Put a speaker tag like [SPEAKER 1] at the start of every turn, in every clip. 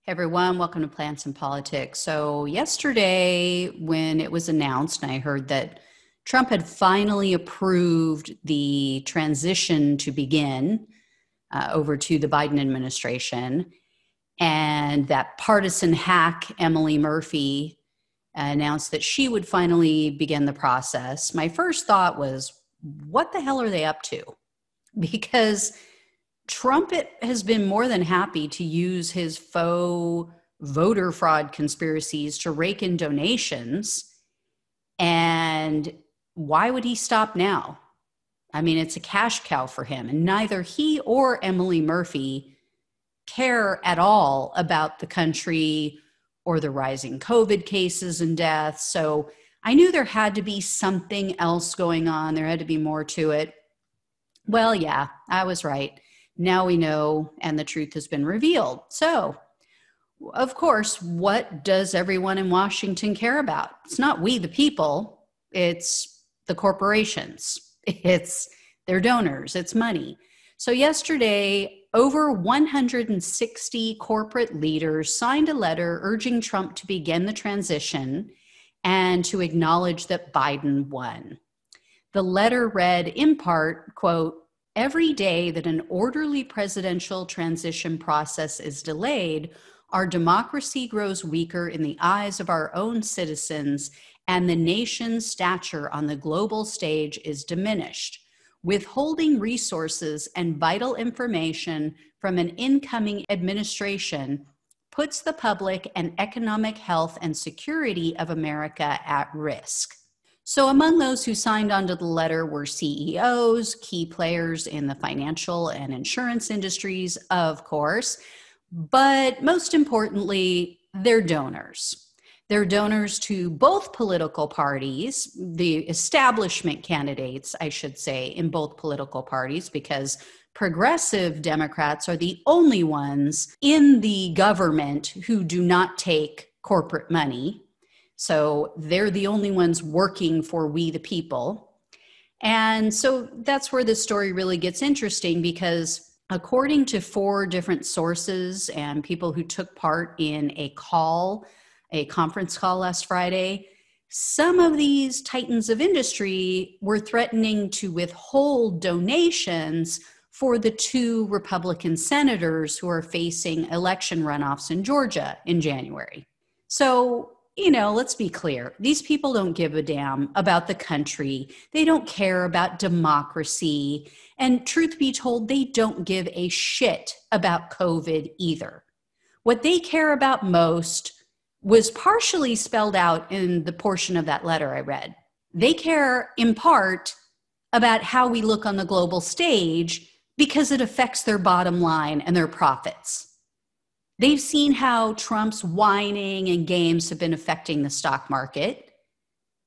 [SPEAKER 1] Hey everyone, welcome to Plants and Politics. So yesterday when it was announced, and I heard that Trump had finally approved the transition to begin over to the Biden administration, and that partisan hack, Emily Murphy, announced that she would finally begin the process. My first thought was, what the hell are they up to? Because Trump has been more than happy to use his faux voter fraud conspiracies to rake in donations. And why would he stop now? I mean, it's a cash cow for him. And neither he or Emily Murphy care at all about the country or the rising COVID cases and deaths. So I knew there had to be something else going on. There had to be more to it. Well, yeah, I was right. Now we know, and the truth has been revealed. So, of course, what does everyone in Washington care about? It's not we, the people. It's the corporations. It's their donors. It's money. So yesterday, over 160 corporate leaders signed a letter urging Trump to begin the transition and to acknowledge that Biden won. The letter read, in part, quote, "Every day that an orderly presidential transition process is delayed, our democracy grows weaker in the eyes of our own citizens, and the nation's stature on the global stage is diminished. Withholding resources and vital information from an incoming administration puts the public and economic health and security of America at risk." So among those who signed onto the letter were CEOs, key players in the financial and insurance industries, of course, but most importantly, their donors. They're donors to both political parties, the establishment candidates, I should say, in both political parties, because progressive Democrats are the only ones in the government who do not take corporate money. So they're the only ones working for we the people. And so that's where this story really gets interesting, because according to 4 different sources and people who took part in a conference call last Friday, some of these titans of industry were threatening to withhold donations for the 2 Republican senators who are facing election runoffs in Georgia in January. So, let's be clear. These people don't give a damn about the country. They don't care about democracy. And truth be told, they don't give a shit about COVID either. What they care about most was partially spelled out in the portion of that letter I read. They care in part about how we look on the global stage because it affects their bottom line and their profits. They've seen how Trump's whining and games have been affecting the stock market.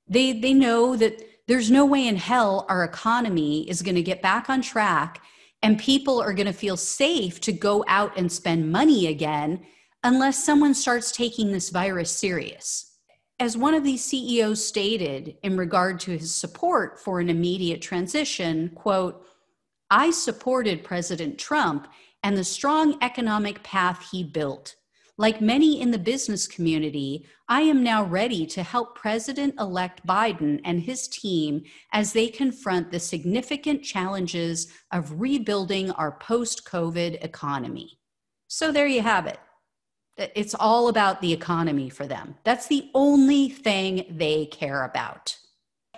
[SPEAKER 1] They know that there's no way in hell our economy is going to get back on track and people are going to feel safe to go out and spend money again unless someone starts taking this virus serious. As one of these CEOs stated in regard to his support for an immediate transition, quote, "I supported President Trump and the strong economic path he built. Like many in the business community, I am now ready to help President-elect Biden and his team as they confront the significant challenges of rebuilding our post-COVID economy." So there you have it. It's all about the economy for them. That's the only thing they care about.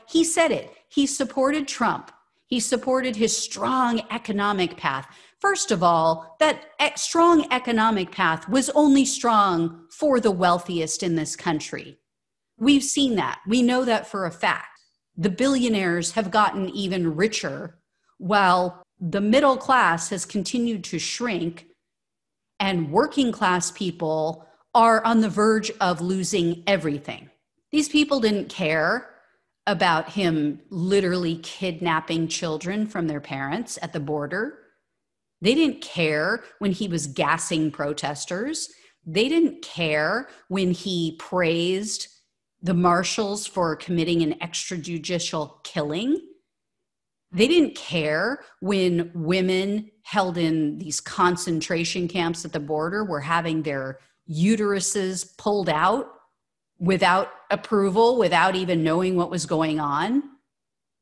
[SPEAKER 1] He said it. He supported Trump. He supported his strong economic path. First of all, that strong economic path was only strong for the wealthiest in this country. We've seen that. We know that for a fact. The billionaires have gotten even richer while the middle class has continued to shrink, and working class people are on the verge of losing everything. These people didn't care about him literally kidnapping children from their parents at the border. They didn't care when he was gassing protesters. They didn't care when he praised the marshals for committing an extrajudicial killing. They didn't care when women held in these concentration camps at the border were having their uteruses pulled out without approval, without even knowing what was going on.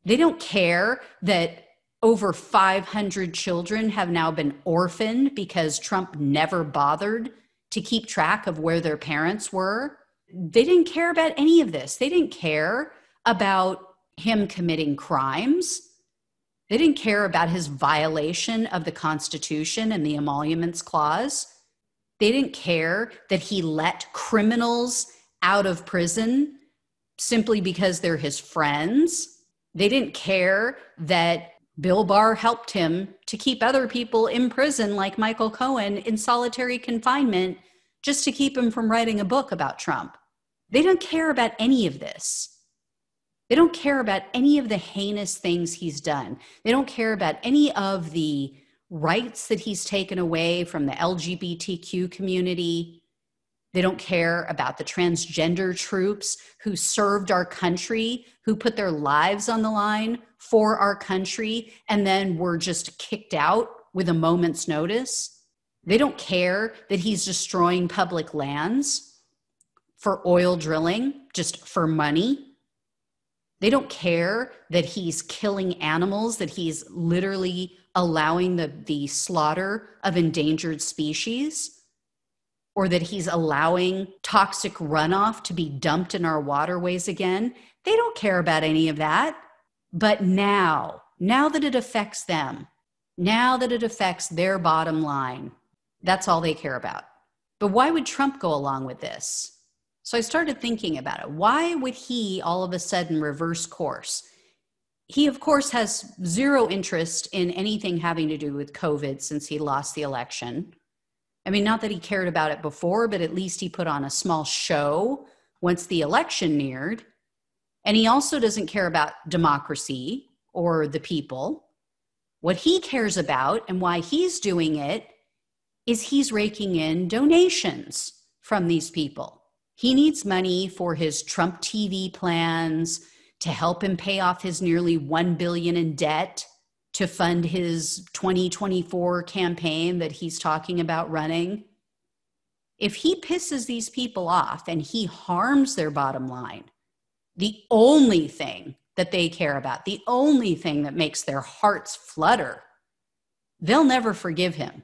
[SPEAKER 1] They don't care that over 500 children have now been orphaned because Trump never bothered to keep track of where their parents were. They didn't care about any of this. They didn't care about him committing crimes. They didn't care about his violation of the Constitution and the Emoluments Clause. They didn't care that he let criminals out of prison simply because they're his friends. They didn't care that Bill Barr helped him to keep other people in prison, like Michael Cohen, in solitary confinement, just to keep him from writing a book about Trump. They don't care about any of this. They don't care about any of the heinous things he's done. They don't care about any of the rights that he's taken away from the LGBTQ community. They don't care about the transgender troops who served our country, who put their lives on the line for our country, and then were just kicked out with a moment's notice. They don't care that he's destroying public lands for oil drilling, just for money. They don't care that he's killing animals, that he's literally allowing the slaughter of endangered species, or that he's allowing toxic runoff to be dumped in our waterways again. They don't care about any of that. But now that it affects them, now that it affects their bottom line, that's all they care about. But why would Trump go along with this? So I started thinking about it. Why would he all of a sudden reverse course? He, of course, has zero interest in anything having to do with COVID since he lost the election. I mean, not that he cared about it before, but at least he put on a small show once the election neared. And he also doesn't care about democracy or the people. What he cares about and why he's doing it is he's raking in donations from these people. He needs money for his Trump TV plans, to help him pay off his nearly $1 billion in debt, to fund his 2024 campaign that he's talking about running. If he pisses these people off and he harms their bottom line, the only thing that they care about, the only thing that makes their hearts flutter, they'll never forgive him.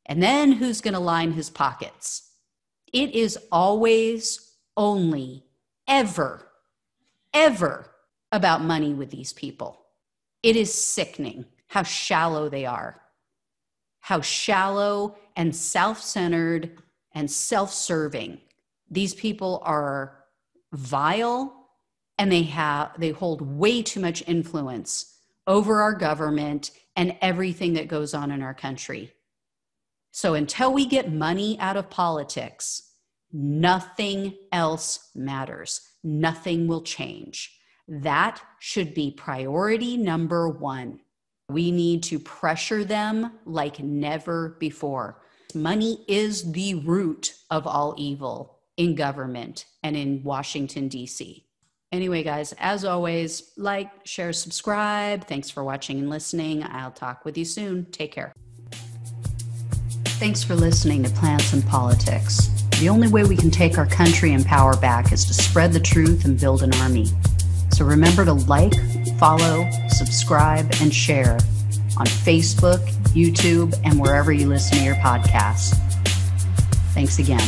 [SPEAKER 1] And then who's going to line his pockets? It is always, only, ever about money with these people. It is sickening how shallow they are, how shallow and self-centered and self-serving. These people are vile, and they hold way too much influence over our government and everything that goes on in our country. So until we get money out of politics, nothing else matters. Nothing will change. That should be priority number one. We need to pressure them like never before. Money is the root of all evil in government and in Washington, D.C. Anyway, guys, as always, like, share, subscribe. Thanks for watching and listening. I'll talk with you soon. Take care. Thanks for listening to Plants and Politics. The only way we can take our country and power back is to spread the truth and build an army. So remember to like, follow, subscribe, and share on Facebook, YouTube, and wherever you listen to your podcasts. Thanks again.